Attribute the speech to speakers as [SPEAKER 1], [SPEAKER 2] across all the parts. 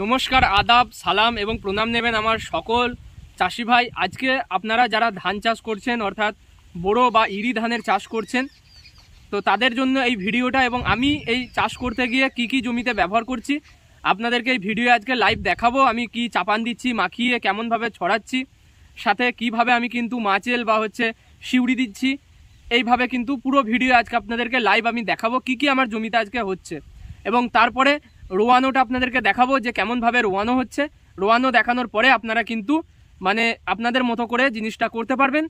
[SPEAKER 1] নমস্কার, আদাব, সালাম এবং প্রণাম নেবেন আমার সকল চাষি ভাই। আজকে আপনারা যারা ধান চাষ করছেন অর্থাৎ বোরো বা ইরি ধানের চাষ করছেন, তো তাদের জন্য এই ভিডিওটা। এবং আমি এই চাষ করতে গিয়ে কি কি জমিতে ব্যবহার করছি আপনাদেরকে এই ভিডিও আজকে লাইভ দেখাবো। আমি কি চাপান দিচ্ছি, মাখিয়ে কেমনভাবে ছড়াচ্ছি, সাথে কিভাবে আমি কিন্তু মাচেল বা শিউড়ি দিচ্ছি, এইভাবে কিন্তু পুরো ভিডিও আজকে আপনাদেরকে লাইভ আমি দেখাবো কি কি আমার জমিতে আজকে হচ্ছে। এবং তারপরে রোয়ানোটা আপনাদেরকে দেখাবো যে কেমনভাবে রোয়ানো হচ্ছে। রোয়ানো দেখানোর পরে আপনারা কিন্তু আপনাদের মতো করে জিনিসটা করতে পারবেন।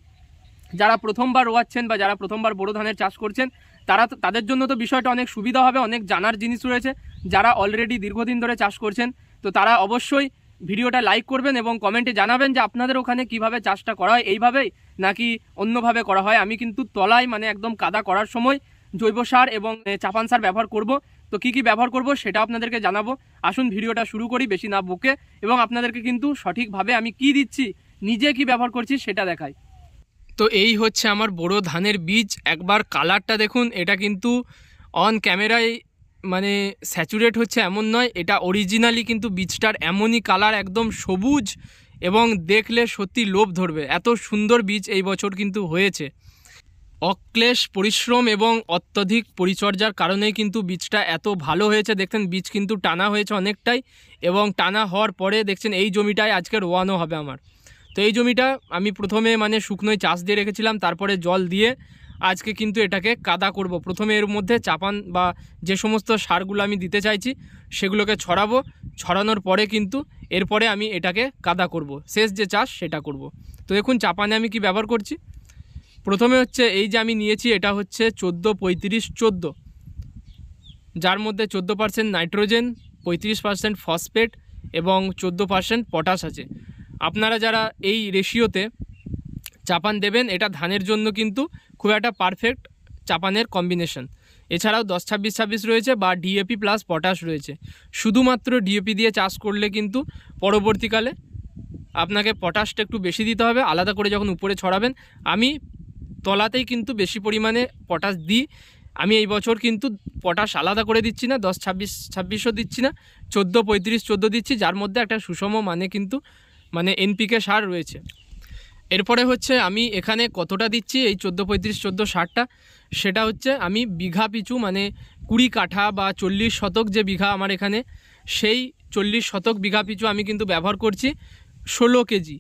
[SPEAKER 1] যারা প্রথমবার রোয়াচ্ছেন বা যারা প্রথমবার বোরো ধানের চাষ করছেন তাদের জন্য তো বিষয়টা অনেক সুবিধা হবে, অনেক জানার জিনিস রয়েছে। যারা অলরেডি দীর্ঘদিন ধরে চাষ করছেন তো তারা অবশ্যই ভিডিওটা লাইক করবেন এবং কমেন্টে জানাবেন যে আপনাদের ওখানে কিভাবে চাষটা করা হয়, এইভাবেই নাকি অন্যভাবে করা হয়। আমি কিন্তু তলায় একদম কাদা করার সময় জৈব সার এবং চাপান সার ব্যবহার করব। তো কি কি ব্যবহার করব সেটা আপনাদেরকে জানাবো। আসুন ভিডিওটা শুরু করি বেশি না বকে, এবং আপনাদেরকে কিন্তু সঠিকভাবে আমি কি দিচ্ছি, নিজে কি ব্যবহার করছি সেটা দেখাই। তো এই হচ্ছে আমার বোরো ধানের বীজ। একবার কালারটা দেখুন, এটা কিন্তু অন ক্যামেরায় স্যাচুরেট হচ্ছে এমন নয়, এটা অরিজিনালি কিন্তু বীজটার এমনই কালার, একদম সবুজ, এবং দেখলে সত্যি লোভ ধরবে। এত সুন্দর বীজ এই বছর কিন্তু হয়েছে। অক্লেশ পরিশ্রম এবং অত্যধিক পরিচর্যার কারণেই কিন্তু বীজটা এত ভালো হয়েছে। দেখছেন বীজ কিন্তু টানা হয়েছে অনেকটাই, এবং টানা হওয়ার পরে দেখছেন এই জমিটায় আজকে রোয়ানো হবে আমার। তো এই জমিটা আমি প্রথমে শুকনোয় চাষ দিয়ে রেখেছিলাম, তারপরে জল দিয়ে আজকে কিন্তু এটাকে কাদা করব। প্রথমে এর মধ্যে চাপান বা যে সমস্ত সারগুলো আমি দিতে চাইছি সেগুলোকে ছড়াবো। ছড়ানোর পরে কিন্তু এরপরে আমি এটাকে কাদা করব, শেষ যে চাষ সেটা করব। তো দেখুন চাপানে আমি কি ব্যবহার করছি। প্রথমে হচ্ছে এই যে আমি নিয়েছি, এটা হচ্ছে 14-35-14, যার মধ্যে 14% নাইট্রোজেন, 35% ফসফেট এবং 14% পটাশ আছে। আপনারা যারা এই রেশিওতে চাপান দেবেন, এটা ধানের জন্য কিন্তু খুব একটা পারফেক্ট চাপানের কম্বিনেশন। এছাড়াও 10-26-26 রয়েছে বা ডিএপি প্লাস পটাশ রয়েছে। শুধুমাত্র ডিএপি দিয়ে চাষ করলে কিন্তু পরবর্তীকালে আপনাকে পটাশটা একটু বেশি দিতে হবে, আলাদা করে যখন উপরে ছড়াবেন। আমি তলাতেই কিন্তু বেশি পরিমাণে পটাশ দিই। আমি এই বছর কিন্তু পটাশ আলাদা করে দিচ্ছি না, 10-26-26ও দিচ্ছি না, 14-35-14 দিচ্ছি, যার মধ্যে একটা সুষম কিন্তু এনপিকে সার রয়েছে। এরপরে হচ্ছে আমি এখানে কতটা দিচ্ছি এই 14-35-14 সারটা, সেটা হচ্ছে আমি বিঘা পিছু 20 কাঠা বা 40 শতক যে বিঘা আমার এখানে, সেই 40 শতক বিঘা পিছু আমি কিন্তু ব্যবহার করছি 16 কেজি।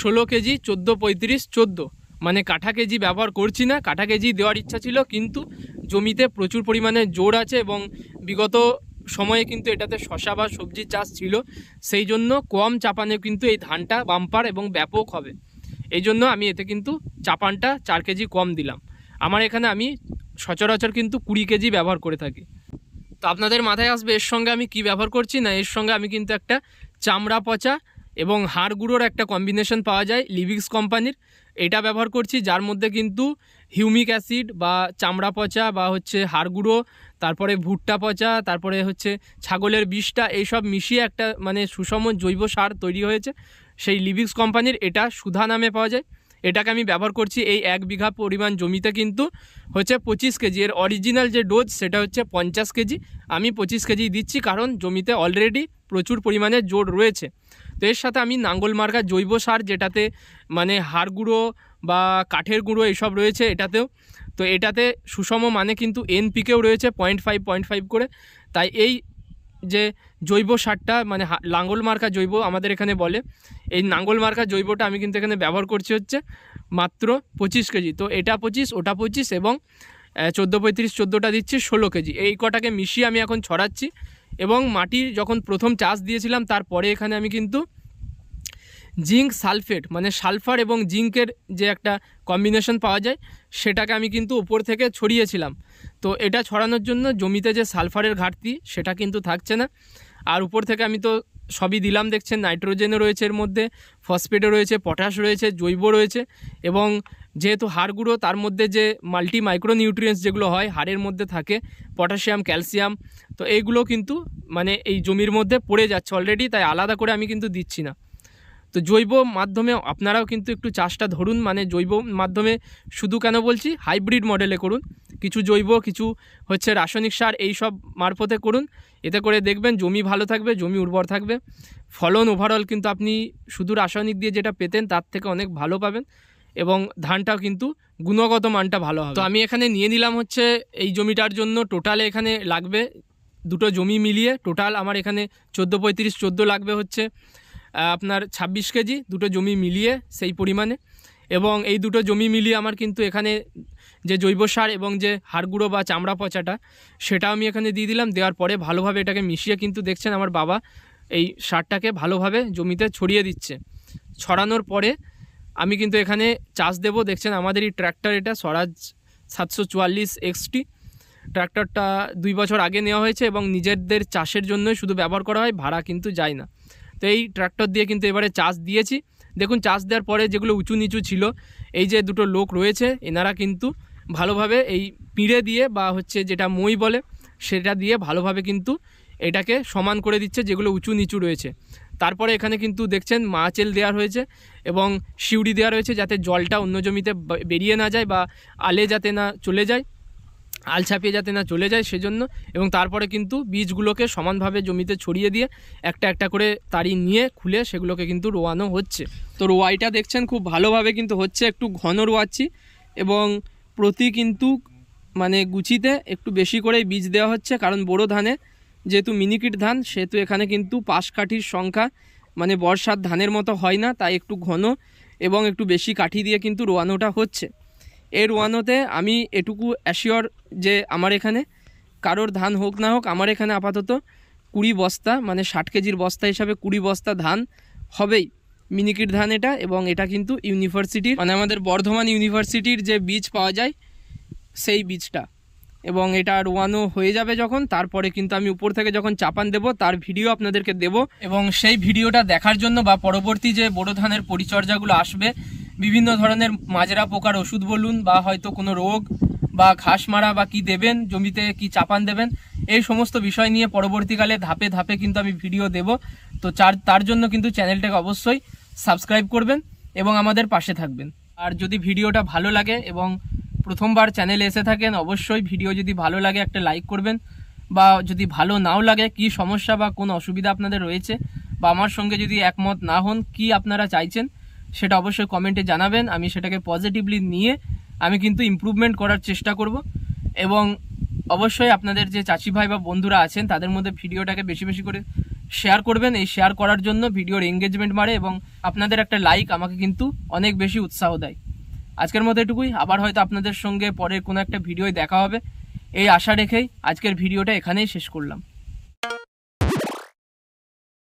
[SPEAKER 1] 16 কেজি 14-35-14 কাঠা কেজি ব্যবহার করছি না। কাঠা কেজি দেওয়ার ইচ্ছা ছিল, কিন্তু জমিতে প্রচুর পরিমাণে জোর আছে এবং বিগত সময়ে কিন্তু এটাতে শশা বা সবজির চাষ ছিল, সেই জন্য কম চাপানে কিন্তু এই ধানটা বাম্পার এবং ব্যাপক হবে। এই জন্য আমি এতে কিন্তু চাপানটা 4 কেজি কম দিলাম। আমার এখানে আমি সচরাচর কিন্তু 20 কেজি ব্যবহার করে থাকি। তো আপনাদের মাথায় আসবে এর সঙ্গে আমি কি ব্যবহার করছি না। এর সঙ্গে আমি কিন্তু একটা চামড়া পচা এবং হাড় গুঁড়োর একটা কম্বিনেশন পাওয়া যায় লিভিক্স কোম্পানির, এটা ব্যবহার করছি, যার মধ্যে কিন্তু হিউমিক অ্যাসিড বা চামড়া পচা বা হাড় গুঁড়ো, তারপরে ভুট্টা পচা, তারপরে ছাগলের বিষটা, এইসব মিশিয়ে একটা সুষম জৈব সার তৈরি হয়েছে সেই লিভিক্স কোম্পানির। এটা সুধা নামে পাওয়া যায়। এটাকে আমি ব্যবহার করছি এই 1 বিঘা পরিমাণ জমিতে কিন্তু 25 কেজি। এর অরিজিনাল যে ডোজ সেটা হচ্ছে 50 কেজি। আমি 25 কেজি দিচ্ছি, কারণ জমিতে অলরেডি প্রচুর পরিমাণে জোর রয়েছে। তো এর সাথে আমি নাঙ্গল মার্কা জৈব সার, যেটাতে হাড় গুঁড়ো বা কাঠের গুঁড়ো এইসব রয়েছে এটাতেও, তো এটাতে সুষম কিন্তু এনপিকেও রয়েছে 0.5 করে। তাই এই যে জৈব সারটা লাঙ্গল মার্কা জৈব আমাদের এখানে বলে, এই নাঙ্গল মার্কা জৈবটা আমি কিন্তু এখানে ব্যবহার করছি হচ্ছে মাত্র 25 কেজি। তো এটা 25, ওটা 25 এবং 14-35-14টা দিচ্ছি 16 কেজি। এই কটাকে মিশিয়ে আমি এখন ছড়াচ্ছি। এবং মাটি যখন প্রথম চাষ দিয়েছিলাম তারপরে এখানে আমি কিন্তু জিঙ্ক সালফেট সালফার এবং জিঙ্কের যে একটা কম্বিনেশন পাওয়া যায় সেটাকে আমি কিন্তু উপর থেকে ছড়িয়েছিলাম। তো এটা ছড়ানোর জন্য জমিতে যে সালফারের ঘাটতি সেটা কিন্তু থাকছে না। আর উপর থেকে আমি তো সবই দিলাম, দেখছেন নাইট্রোজেনও রয়েছে এর মধ্যে, ফসফেটও রয়েছে, পটাশ রয়েছে, জৈব রয়েছে, এবং যেহেতু হাড় গুঁড়ো তার মধ্যে যে মাল্টি মাইক্রো নিউট্রিয়েন্টস যেগুলো হয় হাড়ের মধ্যে থাকে, পটাশিয়াম, ক্যালসিয়াম, তো এইগুলো কিন্তু এই জমির মধ্যে পড়ে যাচ্ছে অলরেডি, তাই আলাদা করে আমি কিন্তু দিচ্ছি না। তো জৈব মাধ্যমে আপনারাও কিন্তু একটু চাষটা ধরুন, মানে জৈব মাধ্যমে শুধু কেন বলছি, হাইব্রিড মডেলে করুন, কিছু জৈব কিছু হচ্ছে রাসায়নিক সার এই সব মারফতে করুন। এতে করে দেখবেন জমি ভালো থাকবে, জমি উর্বর থাকবে, ফলন ওভারঅল কিন্তু আপনি শুধু রাসায়নিক দিয়ে যেটা পেতেন তার থেকে অনেক ভালো পাবেন এবং ধানটাও কিন্তু গুণগত মানটা ভালো হবে। তো আমি এখানে নিয়ে নিলাম হচ্ছে এই জমিটার জন্য টোটালে এখানে লাগবে দুটো জমি মিলিয়ে টোটাল আমার এখানে 14 লাগবে হচ্ছে আপনার 26 কেজি দুটো জমি মিলিয়ে সেই পরিমাণে। এবং এই দুটো জমি মিলিয়ে আমার কিন্তু এখানে যে জৈব সার এবং যে হাড়গুঁড়ো বা চামড়া পচাটা সেটাও আমি এখানে দিয়ে দিলাম। দেওয়ার পরে ভালোভাবে এটাকে মিশিয়ে কিন্তু দেখছেন আমার বাবা এই সারটাকে ভালোভাবে জমিতে ছড়িয়ে দিচ্ছে। ছড়ানোর পরে আমি কিন্তু এখানে চাষ দেব। দেখছেন আমাদের এই ট্র্যাক্টর, এটা স্বরাজ 744 XT ট্র্যাক্টরটা 2 বছর আগে নেওয়া হয়েছে এবং নিজেদের চাষের জন্যই শুধু ব্যবহার করা হয়, ভাড়া কিন্তু যায় না। তো এই ট্র্যাক্টর দিয়ে কিন্তু এবারে চাষ দিয়েছি। দেখুন চাষ দেওয়ার পরে যেগুলো উঁচু নিচু ছিল, এই যে দুটো লোক রয়েছে এনারা কিন্তু ভালোভাবে এই পিঁড়ে দিয়ে বা হচ্ছে যেটা মই বলে সেটা দিয়ে ভালোভাবে কিন্তু এটাকে সমান করে দিচ্ছে যেগুলো উঁচু নিচু রয়েছে। তারপরে এখানে কিন্তু দেখছেন মাচেল দেওয়া হয়েছে এবং শিউড়ি দেওয়া রয়েছে যাতে জলটা অন্য জমিতে বেরিয়ে না যায় বা আলে যাতে না চলে যায়, আল ছাপিয়ে যাতে না চলে যায় সেজন্য। এবং তারপরে কিন্তু বীজগুলোকে সমানভাবে জমিতে ছড়িয়ে দিয়ে একটা একটা করে তাড়ি নিয়ে খুলে সেগুলোকে কিন্তু রোয়ানো হচ্ছে। তো রোয়াইটা দেখছেন খুব ভালোভাবে কিন্তু হচ্ছে, একটু ঘন রোয়াচ্ছি এবং প্রতি কিন্তু মানে গুছিতে একটু বেশি করেই বীজ দেওয়া হচ্ছে, কারণ বড়ো ধানে যেহেতু মিনিকিট ধান সেহেতু এখানে কিন্তু পাশকাঠির সংখ্যা মানে বর্ষার ধানের মতো হয় না, তাই একটু ঘন এবং একটু বেশি কাঠি দিয়ে কিন্তু রোয়ানোটা হচ্ছে। এই রোয়ানোতে আমি এটুকু অ্যাসিওর যে আমার এখানে কারোর ধান হোক না হোক আমার এখানে আপাতত 20 বস্তা মানে 60 কেজির বস্তা হিসাবে 20 বস্তা ধান হবেই, মিনিকিট ধান এটা। এবং এটা কিন্তু ইউনিভার্সিটির মানে আমাদের বর্ধমান ইউনিভার্সিটির যে বীজ পাওয়া যায় সেই বীজটা। এবং এটা রোয়ানো হয়ে যাবে যখন, তারপরে কিন্তু আমি উপর থেকে যখন চাপান দেব তার ভিডিও আপনাদেরকে দেব। এবং সেই ভিডিওটা দেখার জন্য বা পরবর্তী যে বোরো ধানের পরিচর্যাগুলো আসবে, বিভিন্ন ধরনের মাজরা পোকার ওষুধ বলুন বা হয়তো কোনো রোগ বা ঘাস মারা বা কি দেবেন জমিতে, কি চাপান দেবেন, এই সমস্ত বিষয় নিয়ে পরবর্তীকালে ধাপে ধাপে কিন্তু আমি ভিডিও দেব। তো তার জন্য কিন্তু চ্যানেলটাকে অবশ্যই সাবস্ক্রাইব করবেন এবং আমাদের পাশে থাকবেন। আর যদি ভিডিওটা ভালো লাগে এবং প্রথমবার চ্যানেলে এসে থাকেন, অবশ্যই ভিডিও যদি ভালো লাগে একটা লাইক করবেন, বা যদি ভালো নাও লাগে, কি সমস্যা বা কোন অসুবিধা আপনাদের রয়েছে বা আমার সঙ্গে যদি একমত না হন, কি আপনারা চাইছেন সেটা অবশ্যই কমেন্টে জানাবেন। আমি সেটাকে পজিটিভলি নিয়ে আমি কিন্তু ইমপ্রুভমেন্ট করার চেষ্টা করব। এবং অবশ্যই আপনাদের যে চাষি ভাই বা বন্ধুরা আছেন তাদের মধ্যে ভিডিওটাকে বেশি বেশি করে শেয়ার করবেন। এই শেয়ার করার জন্য ভিডিওর এঙ্গেজমেন্ট বাড়ে এবং আপনাদের একটা লাইক আমাকে কিন্তু অনেক বেশি উৎসাহ দেয়। আজকের মতো এটুকুই, আবার হয়তো আপনাদের সঙ্গে পরের কোনো একটা ভিডিওয় দেখা হবে এই আশা রেখেই আজকের ভিডিওটা এখানেই শেষ করলাম।